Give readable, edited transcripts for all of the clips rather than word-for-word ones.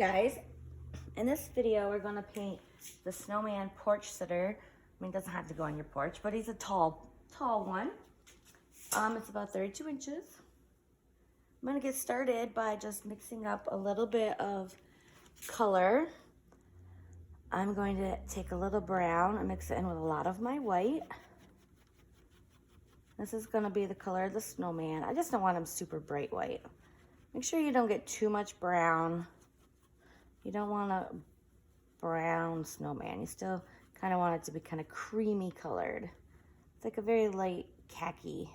Guys, in this video we're going to paint the snowman porch sitter. I mean, it doesn't have to go on your porch, but he's a tall one. It's about 32 inches. I'm going to get started by just mixing up a little bit of color. I'm going to take a little brown and mix it in with a lot of my white. This is going to be the color of the snowman. I just don't want him super bright white. Make sure you don't get too much brown. You don't want a brown snowman. You still kind of want it to be kind of creamy colored. It's like a very light khaki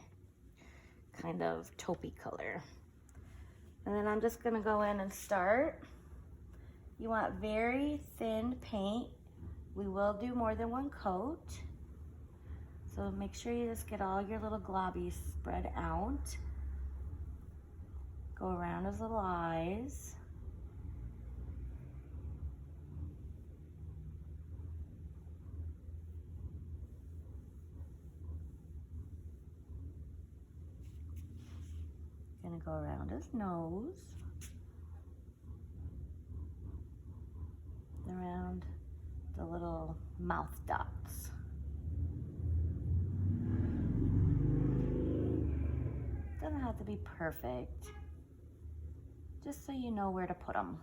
kind of taupey color. And then I'm just gonna go in and start. You want very thin paint. We will do more than one coat. So make sure you just get all your little globbies spread out. Go around his little eyes. Gonna go around his nose, around the little mouth dots. Doesn't have to be perfect, just so you know where to put them.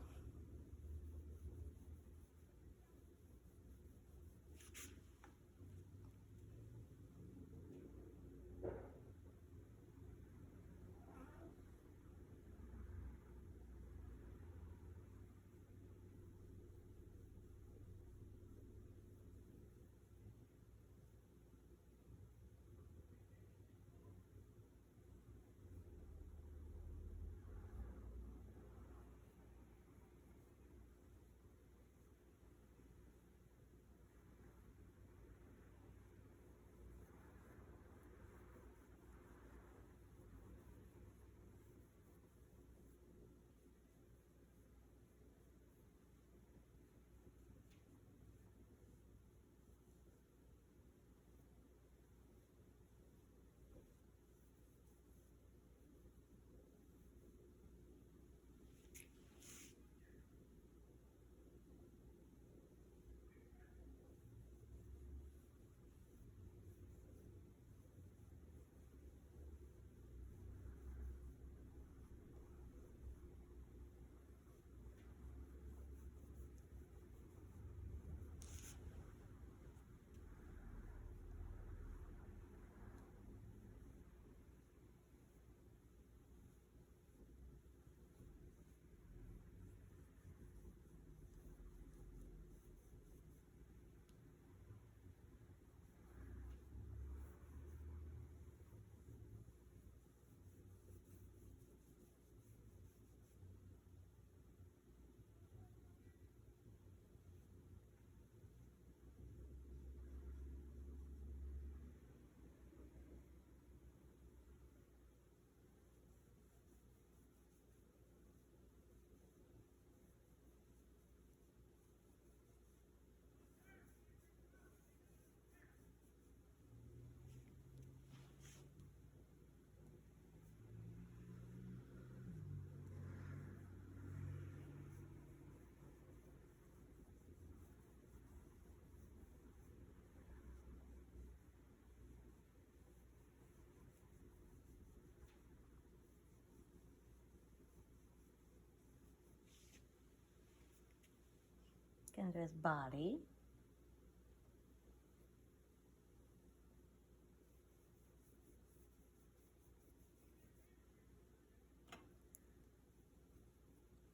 Gonna do his body.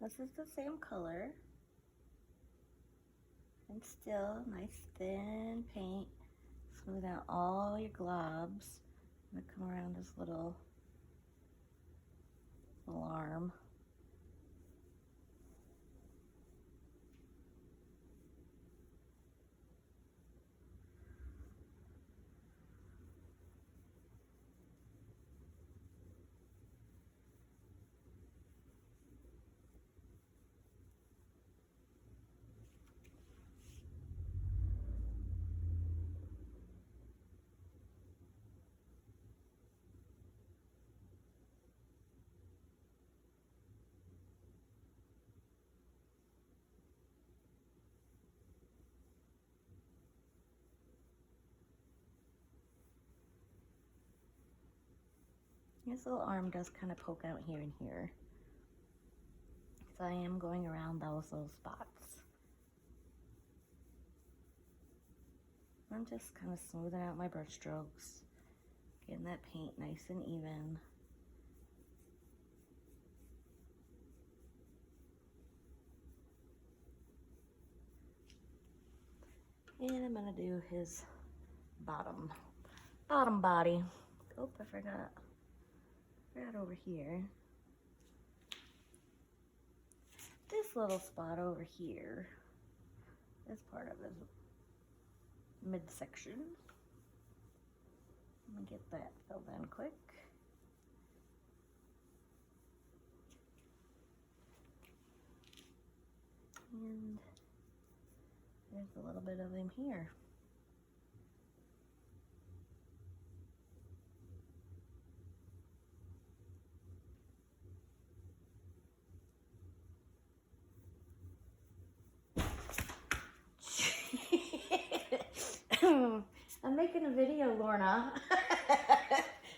This is the same color. And still nice thin paint. Smooth out all your globs. I'm gonna come around his little arm. His little arm does kind of poke out here and here. So I am going around those little spots. I'm just kind of smoothing out my brush strokes, getting that paint nice and even. And I'm gonna do his bottom body. Oh, I forgot over here. This little spot over here is part of his midsection. I'm gonna get that filled in quick. And there's a little bit of him here. I'm making a video, Lorna.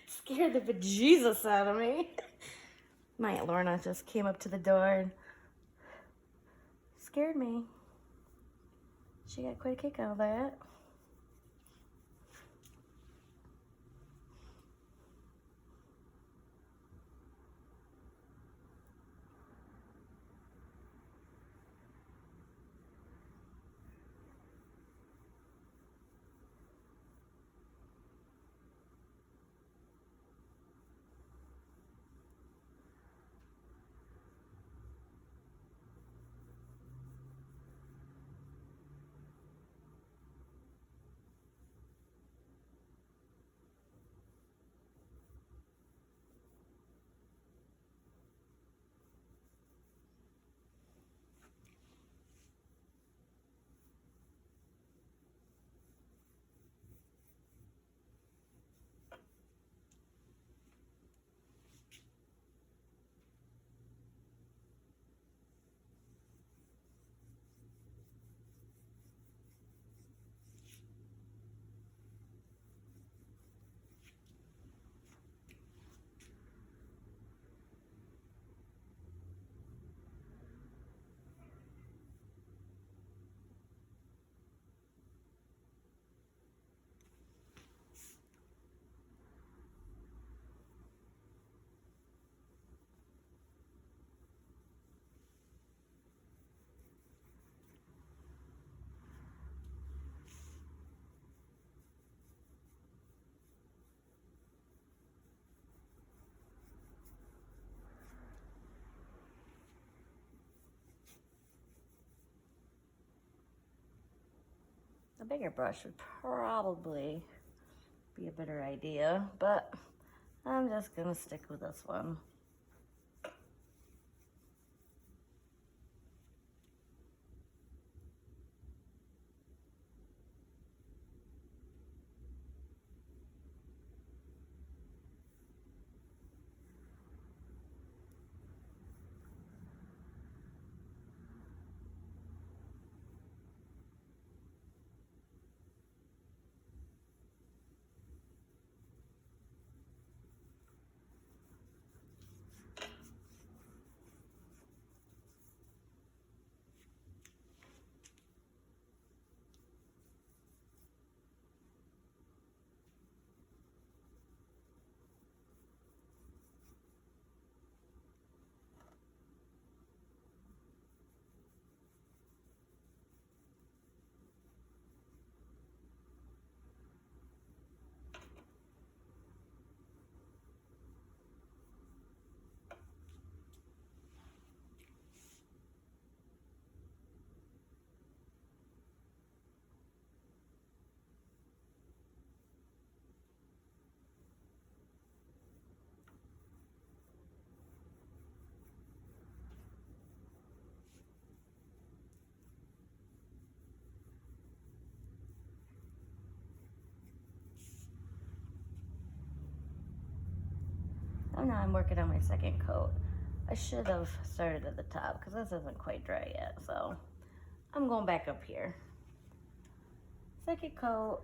Scared the bejesus out of me. My Aunt Lorna just came up to the door and scared me. She got quite a kick out of that. A bigger brush would probably be a better idea, but I'm just gonna stick with this one. Oh no, I'm working on my second coat. I should have started at the top because this isn't quite dry yet, so I'm going back up here. Second coat.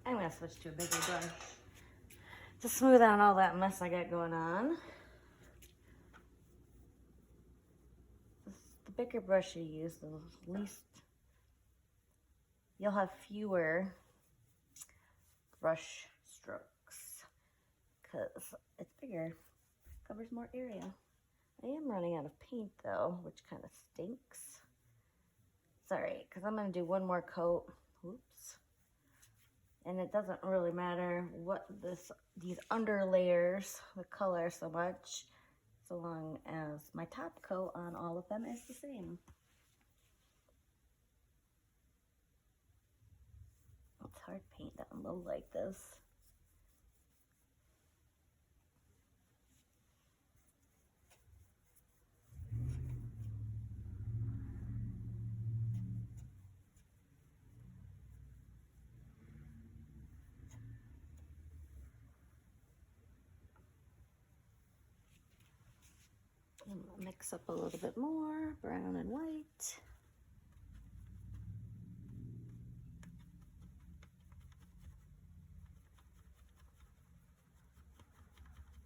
I'm gonna switch to a bigger brush to smooth out all that mess I got going on. The bigger brush you use, the least, you'll have fewer brush strokes because it's bigger, covers more area. I am running out of paint though, which kind of stinks. Sorry, because I'm going to do one more coat. Oops. And it doesn't really matter what these under layers, the color so much, so long as my top coat on all of them is the same. It's hard to paint down low like this. I'm gonna mix up a little bit more brown and white.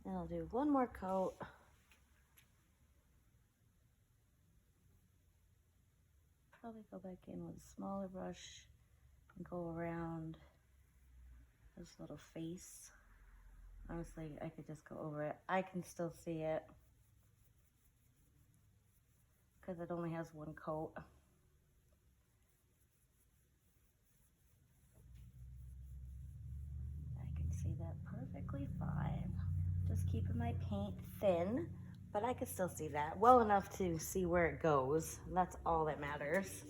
And I'll do one more coat. Probably go back in with a smaller brush and go around this little face. Honestly, I could just go over it. I can still see it because it only has one coat. I can see that perfectly fine. Just keeping my paint thin, but I can still see that well enough to see where it goes. And that's all that matters.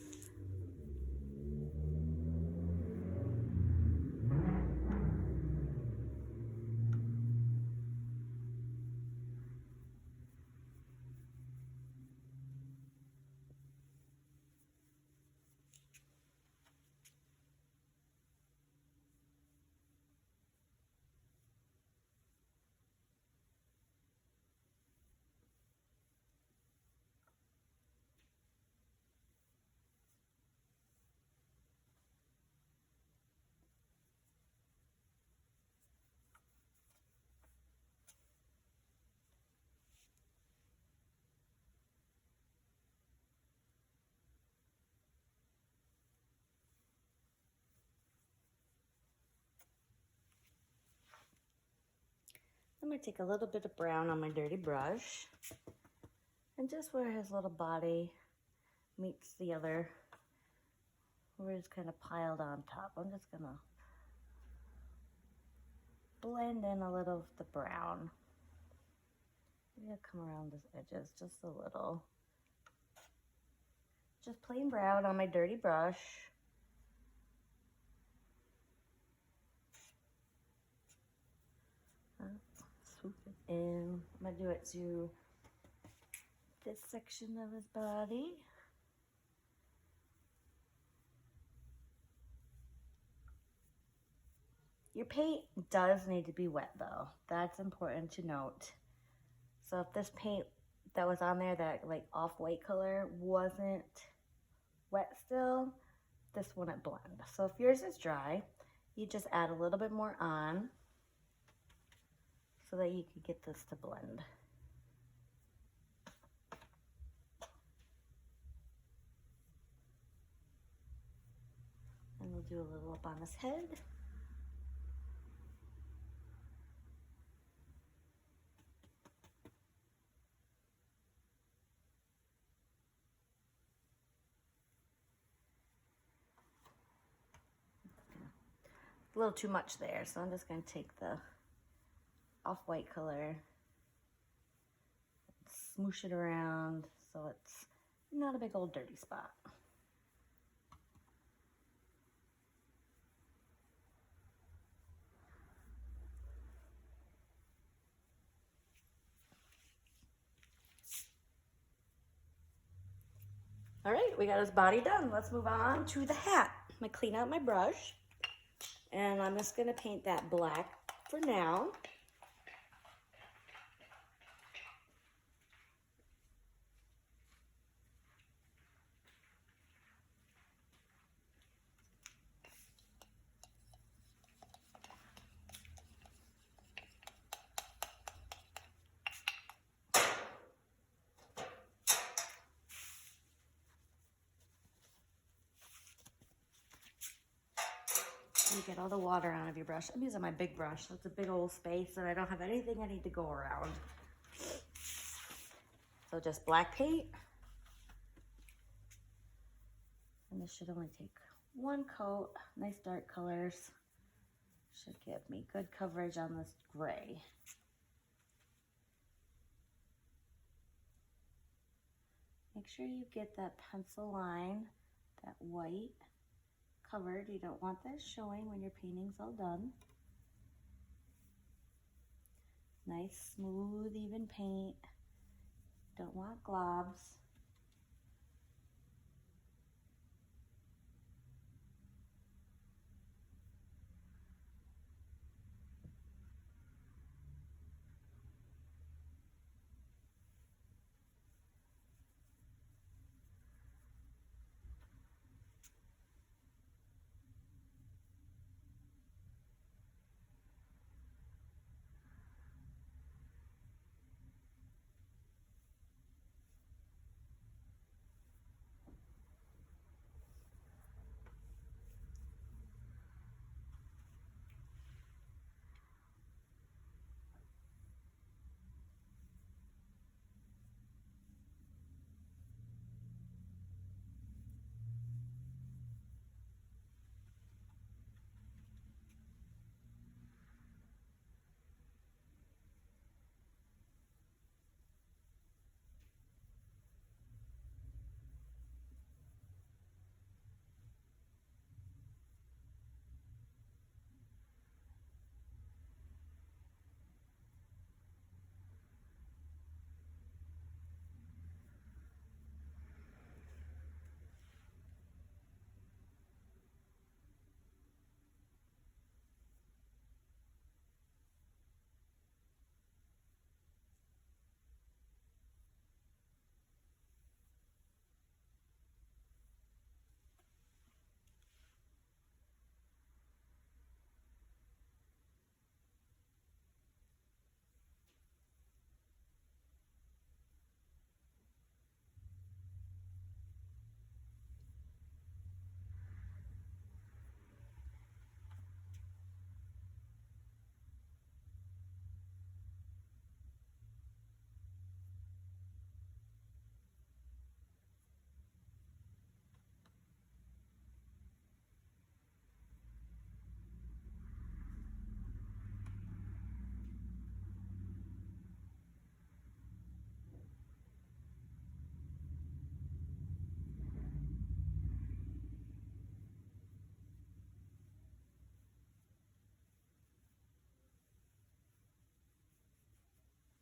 I'm going to take a little bit of brown on my dirty brush, and just where his little body meets the other, where it's kind of piled on top, I'm just going to blend in a little of the brown. Maybe I'll come around his edges just a little. Just plain brown on my dirty brush. Swoop it in. I'm going to do it to this section of his body. Your paint does need to be wet though. That's important to note. So if this paint that was on there, that like off-white color, wasn't wet still, this wouldn't blend. So if yours is dry, you just add a little bit more on so that you can get this to blend. And we'll do a little up on his head. A little too much there, so I'm just going to take the off-white color, smoosh it around so it's not a big old dirty spot. All right, we got his body done. Let's move on to the hat. I'm gonna clean out my brush, and I'm just gonna paint that black for now. get all the water out of your brush. I'm using my big brush, so it's a big old space and I don't have anything I need to go around. So just black paint. And this should only take one coat. Nice dark colors. Should give me good coverage on this gray. Make sure you get that pencil line, that white covered. You don't want that showing when your painting's all done. Nice, smooth, even paint. Don't want globs.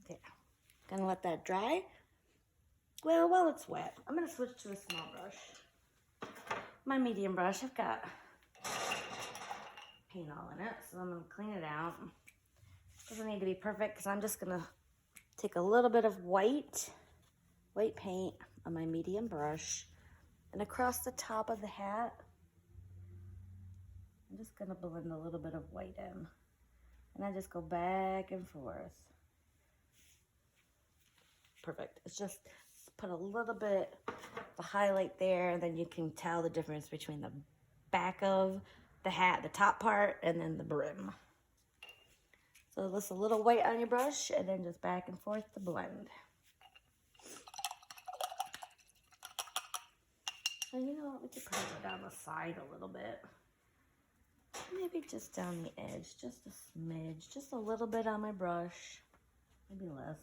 There. Gonna let that dry. Well, while it's wet, I'm gonna switch to a small brush. My medium brush, I've got paint all in it, so I'm gonna clean it out. Doesn't need to be perfect because I'm just gonna take a little bit of white paint on my medium brush and across the top of the hat, I'm just gonna blend a little bit of white in. And I just go back and forth. Perfect. It's just put a little bit of highlight there, and then you can tell the difference between the back of the hat, the top part, and then the brim. So just a little white on your brush, and then just back and forth to blend. And you know what, we could probably go down the side a little bit. Maybe just down the edge, just a smidge, just a little bit on my brush, maybe less.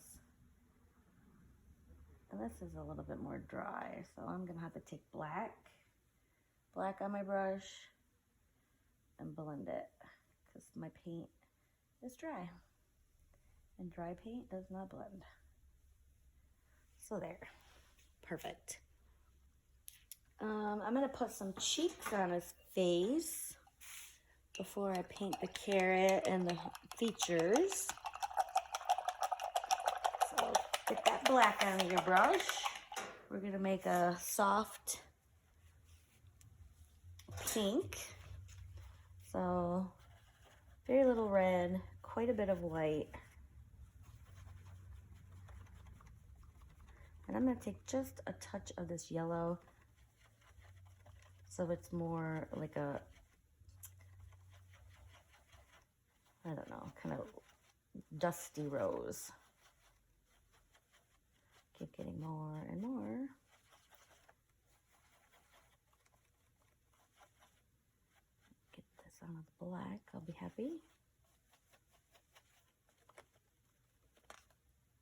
And this is a little bit more dry, so I'm gonna have to take black on my brush and blend it because my paint is dry. And dry paint does not blend. So there, perfect. I'm gonna put some cheeks on his face before I paint the carrot and the features. So get that black out of your brush. We're gonna make a soft pink. So very little red, quite a bit of white. And I'm gonna take just a touch of this yellow so it's more like a I don't know, kind of dusty rose. Keep getting more and more. Get this on the black, I'll be happy.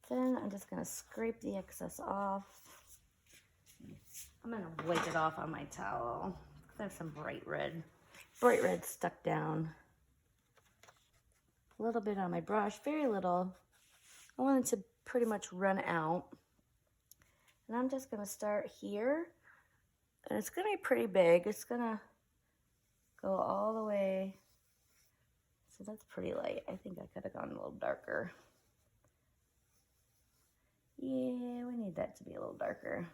Then I'm just gonna scrape the excess off. I'm gonna wipe it off on my towel. There's some bright red stuck down. A little bit on my brush, very little. I want it to pretty much run out. And I'm just gonna start here. And it's gonna be pretty big. It's gonna go all the way. So that's pretty light. I think I could have gone a little darker. Yeah, we need that to be a little darker.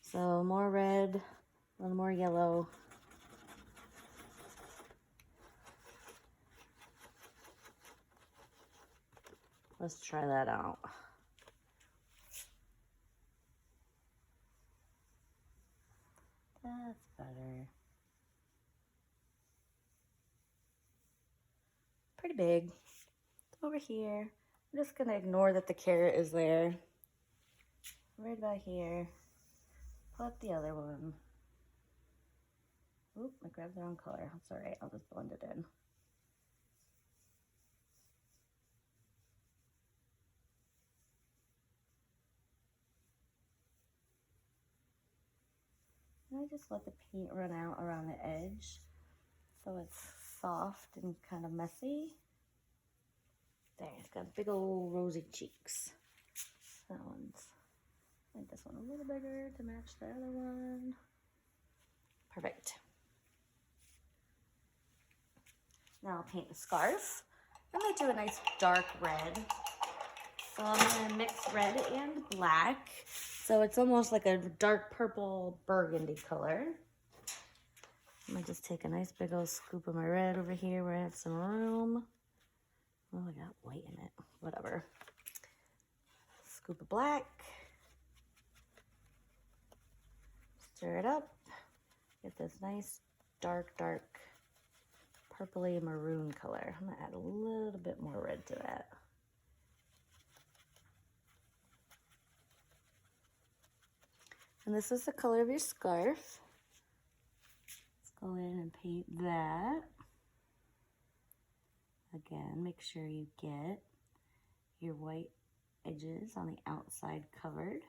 So more red, a little more yellow. Let's try that out. That's better. Pretty big. Over here. I'm just gonna ignore that the carrot is there. Right about here. Pull up the other one. Oop, I grabbed the wrong color. That's all right, I'll just blend it in. And I just let the paint run out around the edge so it's soft and kind of messy. There, it's got big old rosy cheeks. That one's, I think this one a little bigger to match the other one. Perfect. Now I'll paint the scarf. I'm gonna do a nice dark red. So I'm gonna mix red and black. So it's almost like a dark purple burgundy color. I'm gonna just take a nice big old scoop of my red over here where I have some room. Oh, I got white in it, whatever. Scoop of black. Stir it up. Get this nice dark purpley maroon color. I'm gonna add a little bit more red to that. And this is the color of your scarf. Let's go in and paint that. Again, make sure you get your white edges on the outside covered.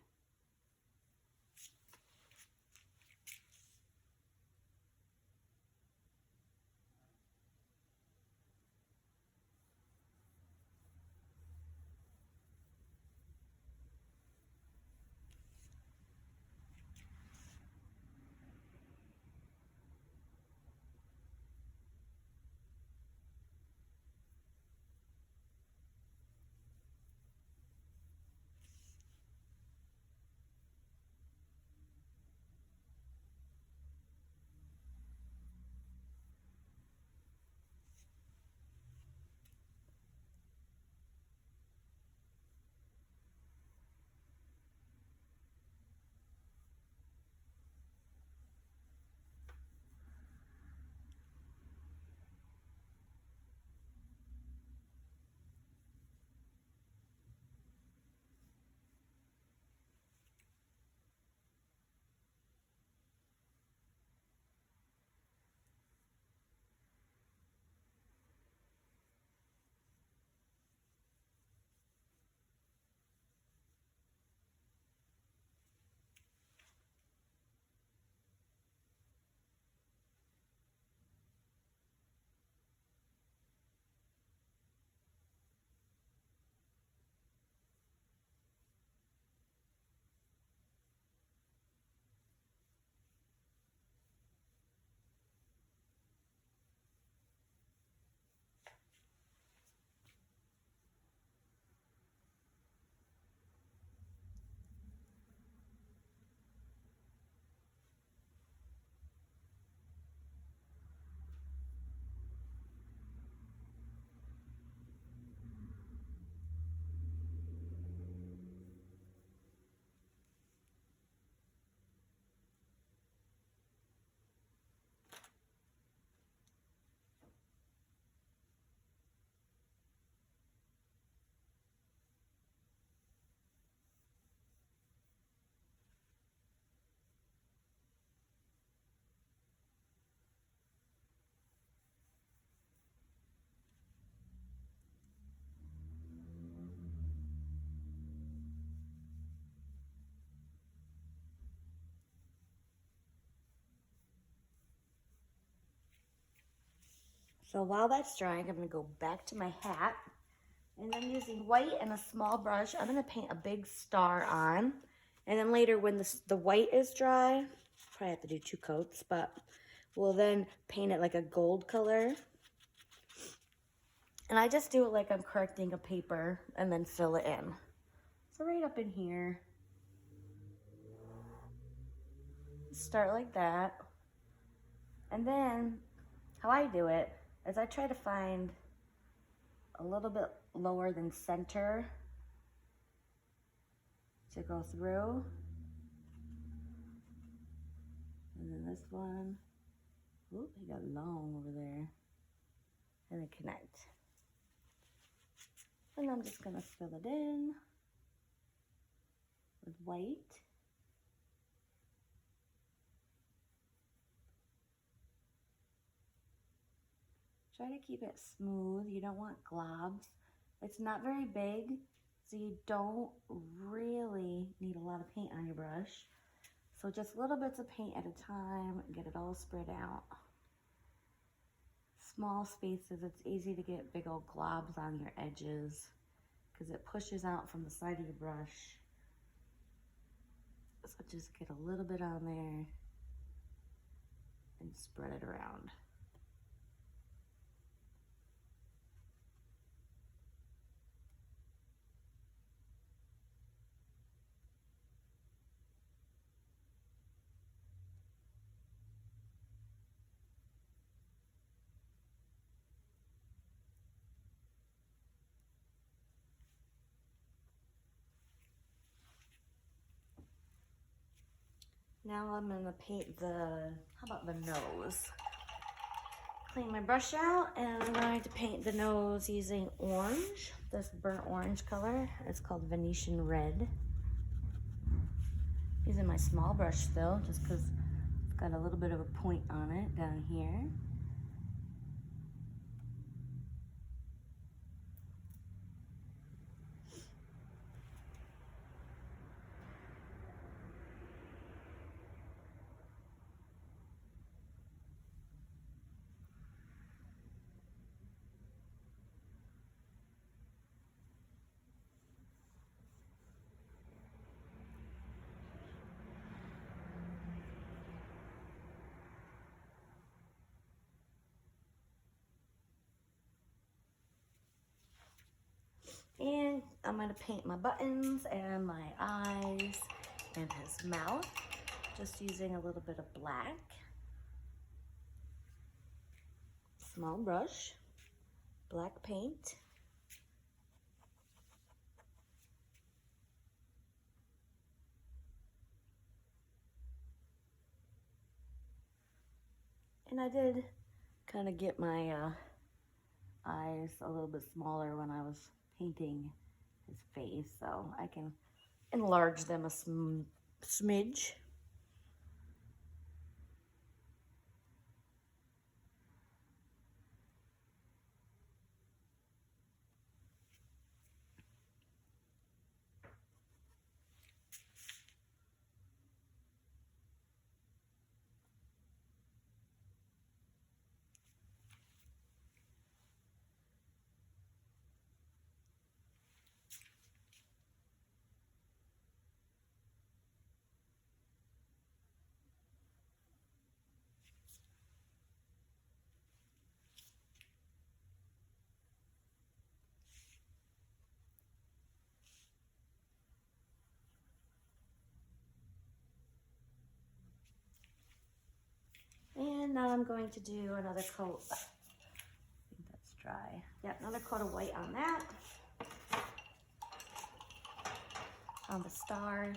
So while that's drying, I'm gonna go back to my hat, and then using white and a small brush, I'm gonna paint a big star on. And then later when the white is dry, probably have to do 2 coats, but we'll then paint it like a gold color. And I just do it like I'm correcting a paper and then fill it in. So right up in here, start like that. And then how I do it is I try to find a little bit lower than center to go through. And then this one, oop, I got long over there. And then connect. And I'm just gonna fill it in with white. Try to keep it smooth. You don't want globs. It's not very big, so you don't really need a lot of paint on your brush. So just little bits of paint at a time, get it all spread out. Small spaces, it's easy to get big old globs on your edges because it pushes out from the side of your brush. So just get a little bit on there and spread it around. Now I'm gonna paint how about the nose? Clean my brush out, and I'm going to paint the nose using orange, this burnt orange color. It's called Venetian Red. Using my small brush still, just because it's got a little bit of a point on it down here. And I'm gonna paint my buttons and my eyes and his mouth, just using a little bit of black. Small brush, black paint. And I did kind of get my eyes a little bit smaller when I was painting his face, so I can enlarge them a smidge. And now I'm going to do another coat. I think that's dry. Yeah, another coat of white on that. On the star.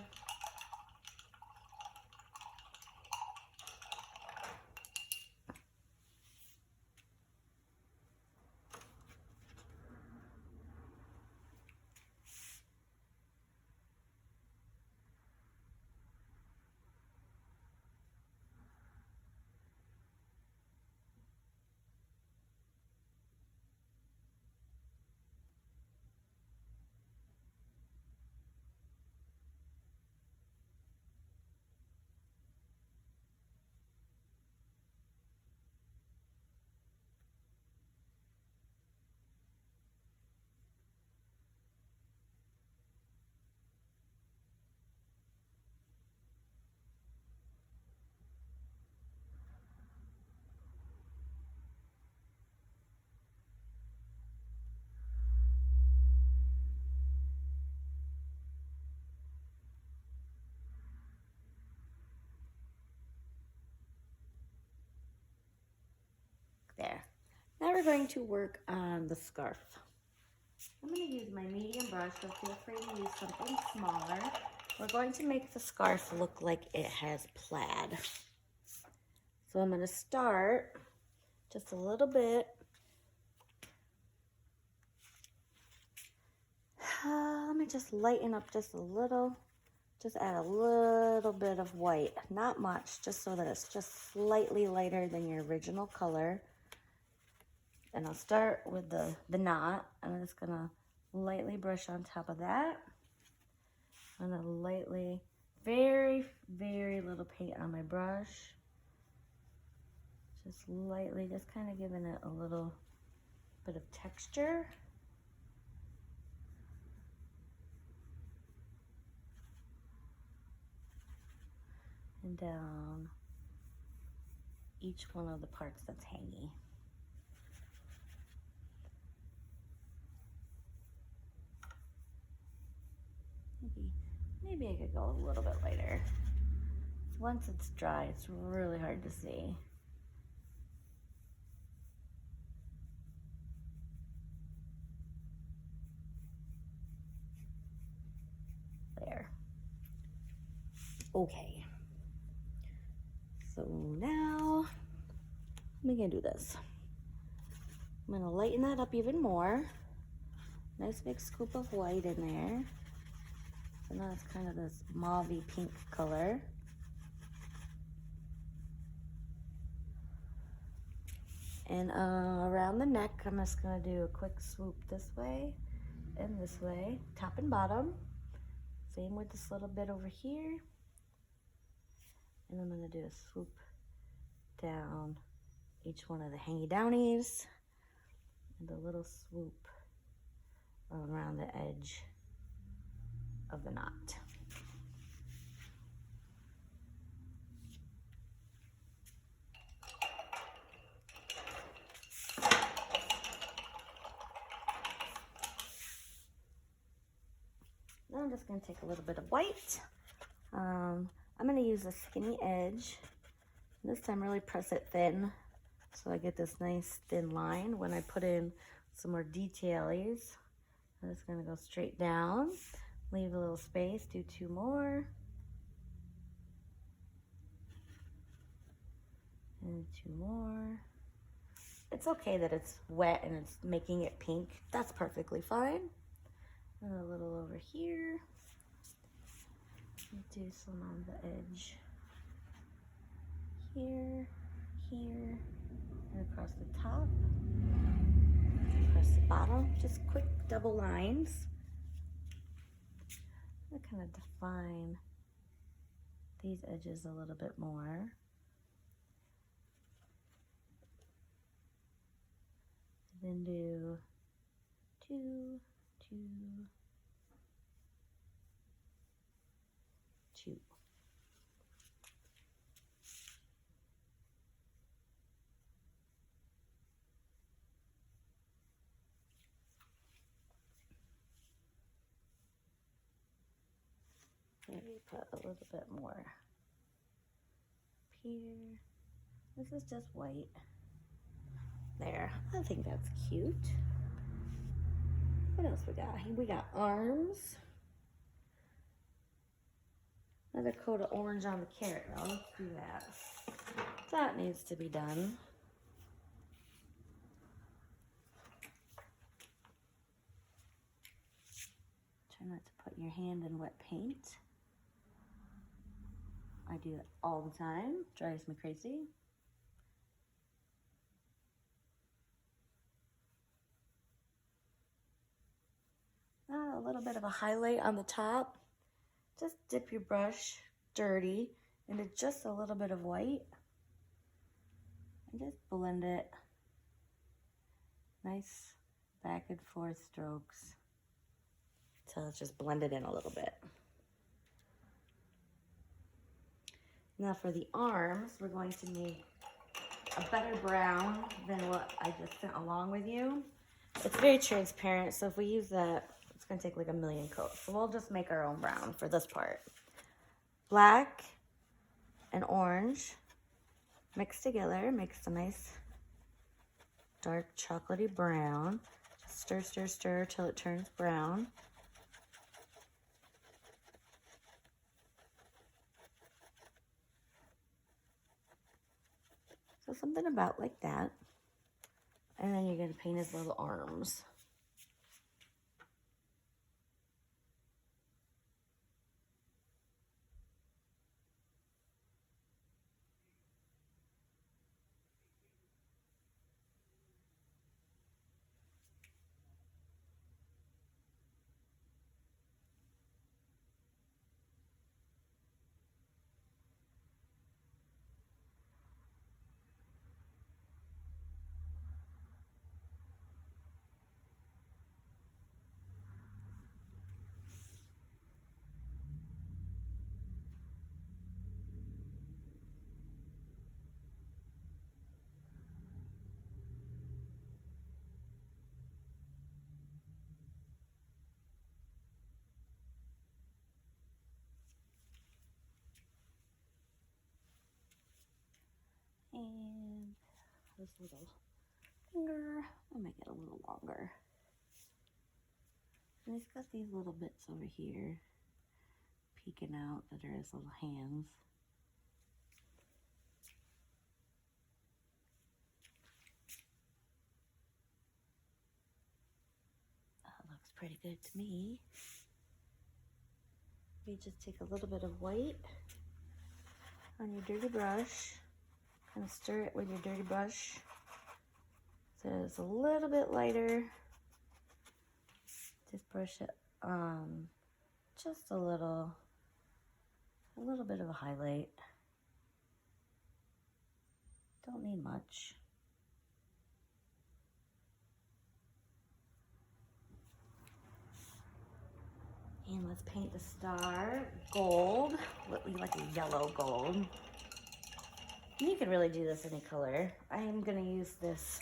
we're going to work on the scarf. I'm going to use my medium brush, so feel free to use something smaller. We're going to make the scarf look like it has plaid. So I'm going to start just a little bit. Let me just lighten up just a little. Just add a little bit of white, not much, just so that it's just slightly lighter than your original color. And I'll start with the knot. I'm just gonna lightly brush on top of that. I'm gonna lightly, very, very little paint on my brush. Just lightly, just kind of giving it a little bit of texture. And down each one of the parts that's hanging. Maybe I could go a little bit lighter. Once it's dry, it's really hard to see. There. Okay. So now, I'm gonna do this. I'm gonna lighten that up even more. Nice big scoop of white in there. So now it's kind of this mauvey pink color. And around the neck, I'm just gonna do a quick swoop this way and this way, top and bottom. Same with this little bit over here. And I'm gonna do a swoop down each one of the hangy downies and a little swoop around the edge of the knot. Now I'm just going to take a little bit of white. I'm going to use a skinny edge. This time really press it thin so I get this nice thin line. When I put in some more detailies, I'm just going to go straight down, leave a little space, do 2 more. And 2 more. It's okay that it's wet and it's making it pink. That's perfectly fine. And a little over here. Do some on the edge. Here, here, and across the top, across the bottom. Just quick double lines. I'm gonna kind of define these edges a little bit more. Then do 2, 2, 2. Maybe put a little bit more up here. This is just white. There, I think that's cute. What else we got? We got arms. Another coat of orange on the carrot. Now let's do that. That needs to be done. Try not to put your hand in wet paint. I do it all the time. Drives me crazy. A little bit of a highlight on the top. Just dip your brush dirty into just a little bit of white and just blend it. Nice back and forth strokes till it's just blended in a little bit. Now for the arms, we're going to make a better brown than what I just sent along with you. It's very transparent, so if we use that, it's gonna take like a million coats. So we'll just make our own brown for this part. Black and orange mixed together makes a nice dark chocolatey brown. Just stir, stir, stir till it turns brown. So something about like that. And then you're going to paint his little arms. And this little finger, I'll make it a little longer. And he's got these little bits over here peeking out that are his little hands. That looks pretty good to me. You just take a little bit of white on your dirty brush, kind of stir it with your dirty brush so it's a little bit lighter. Just brush it on just a little bit of a highlight. Don't need much. And let's paint the star gold, like a yellow gold. And you can really do this any color. I am gonna use this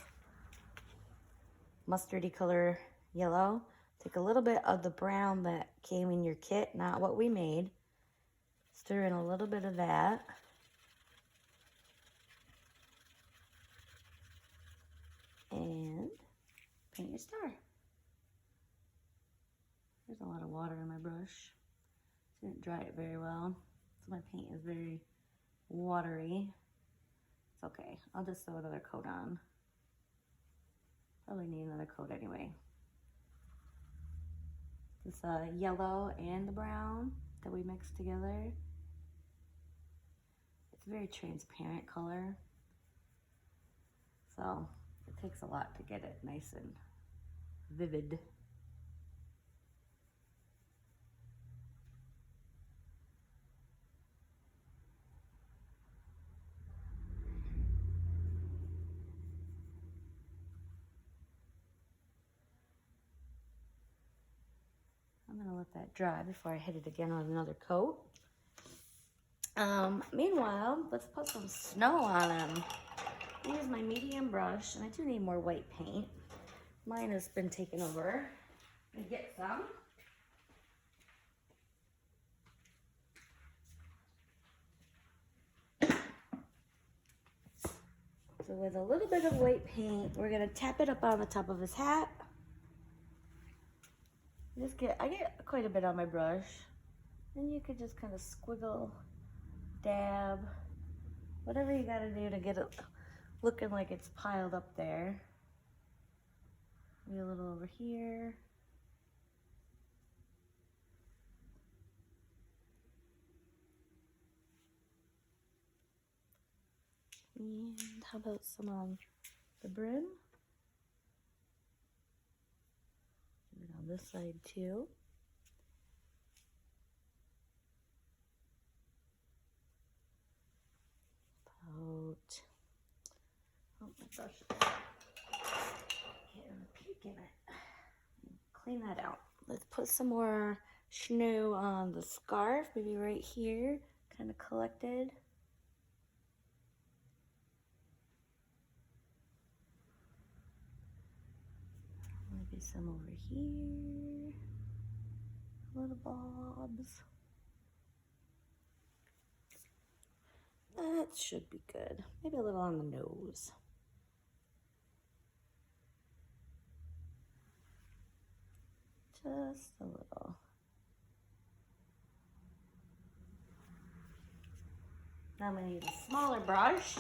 mustardy color yellow. Take a little bit of the brown that came in your kit, not what we made. Stir in a little bit of that. And paint your star. There's a lot of water in my brush. Didn't dry it very well, so my paint is very watery. It's okay, I'll just throw another coat on. Probably need another coat anyway. This yellow and the brown that we mixed together. It's a very transparent color, so it takes a lot to get it nice and vivid. I'm gonna let that dry before I hit it again on another coat. Meanwhile, let's put some snow on him. I use my medium brush, and I do need more white paint. Mine has been taken over. I get some. So with a little bit of white paint, we're gonna tap it up on the top of his hat. I get quite a bit on my brush. And you could just kind of squiggle, dab, whatever you gotta do to get it looking like it's piled up there. Maybe a little over here. And how about some on the brim? Do it on this side too. Oh, my brush is getting a peek in it. Clean that out. Let's put some more snow on the scarf, maybe right here, kind of collected. Maybe some over here, little bobs. That should be good. Maybe a little on the nose. Just a little. Now I'm going to use a smaller brush.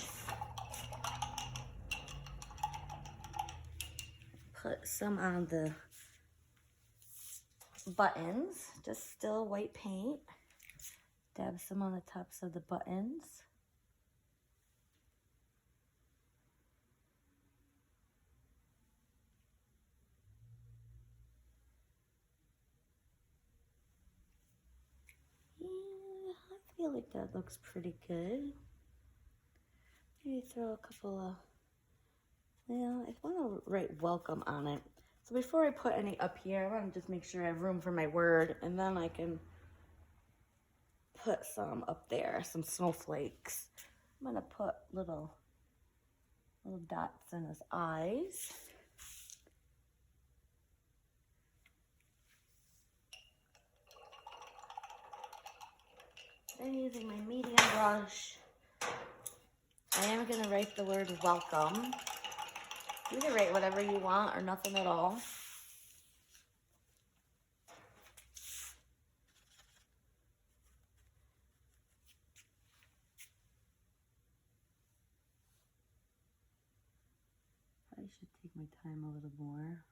Put some on the buttons, just still white paint. Dab some on the tops of the buttons. I feel like that looks pretty good. Maybe throw a couple of, well, I want to write welcome on it. So before I put any up here, I want to just make sure I have room for my word, and then I can put some up there, some snowflakes. I'm going to put little dots in his eyes. Then using my medium brush, I am going to write the word welcome. You can write whatever you want or nothing at all. I should take my time a little more.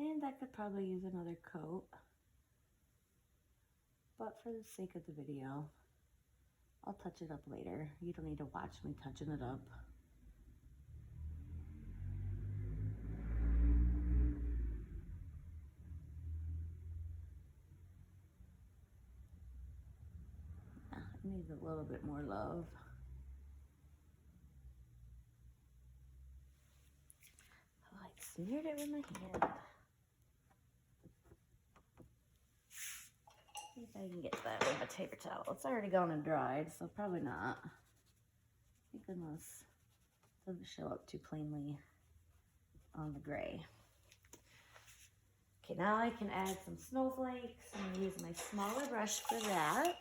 And I could probably use another coat. But for the sake of the video, I'll touch it up later. You don't need to watch me touching it up. It needs a little bit more love. Oh, I smeared it with my hand. See if I can get that with a paper towel. It's already gone and dried, so probably not. Thank goodness it doesn't show up too plainly on the gray. Okay, now I can add some snowflakes. I'm going to use my smaller brush for that.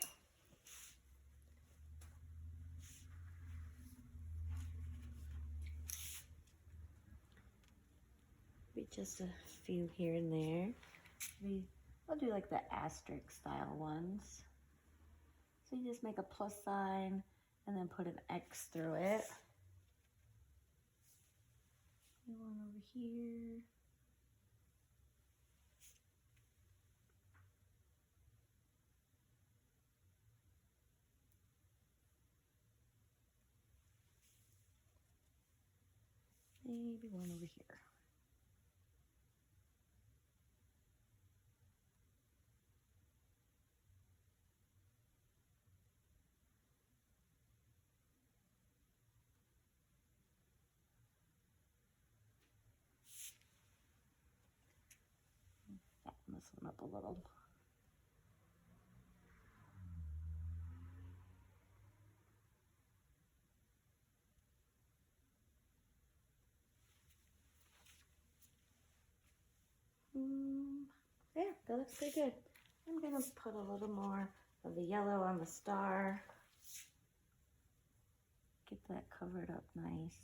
Maybe just a few here and there. Maybe I'll do like the asterisk style ones. So you just make a plus sign and then put an X through it. One over here. Maybe one over here. Fatten this one up a little. Yeah, that looks pretty good. I'm gonna put a little more of the yellow on the star. Get that covered up nice.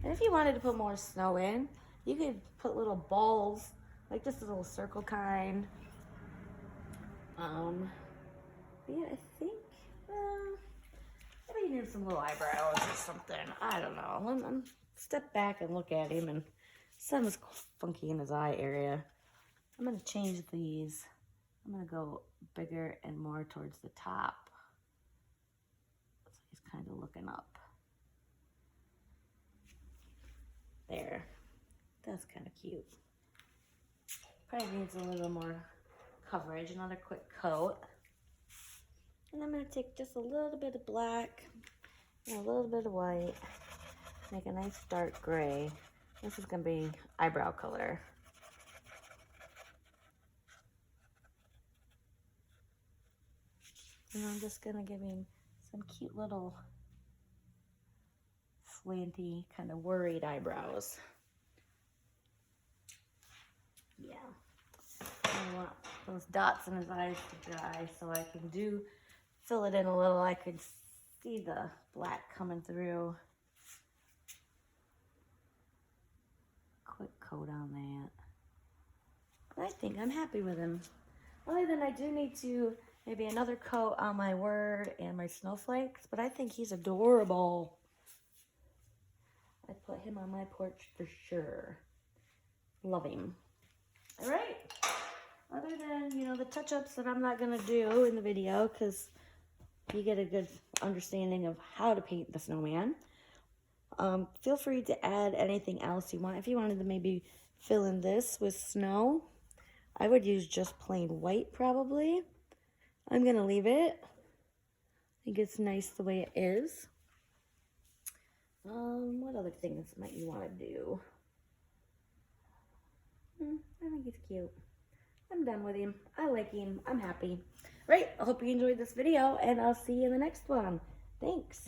And if you wanted to put more snow in, you could put little balls, like just a little circle kind. happy. I think, maybe he needs some little eyebrows or something. I don't know. Let me step back and look at him, and something's funky in his eye area. I'm going to change these. I'm going to go bigger and more towards the top. So he's kind of looking up. There. That's kind of cute. Probably needs a little more coverage. Another quick coat. And I'm going to take just a little bit of black and a little bit of white. Make a nice dark gray. This is going to be eyebrow color. And I'm just going to give him some cute little slanty, kind of worried eyebrows. Yeah. I want those dots in his eyes to dry so I can fill it in a little. I could see the black coming through. Quick coat on that. I think I'm happy with him. Other than I do need to maybe another coat on my word and my snowflakes, but I think he's adorable. I'd put him on my porch for sure. Love him. All right. Other than, you know, the touch-ups that I'm not going to do in the video because you get a good understanding of how to paint the snowman. Feel free to add anything else you want. If you wanted to maybe fill in this with snow, I would use just plain white probably. I'm going to leave it. I think it's nice the way it is. What other things might you want to do? I think he's cute. I'm done with him. I like him. I'm happy. Right, I hope you enjoyed this video, and I'll see you in the next one. Thanks.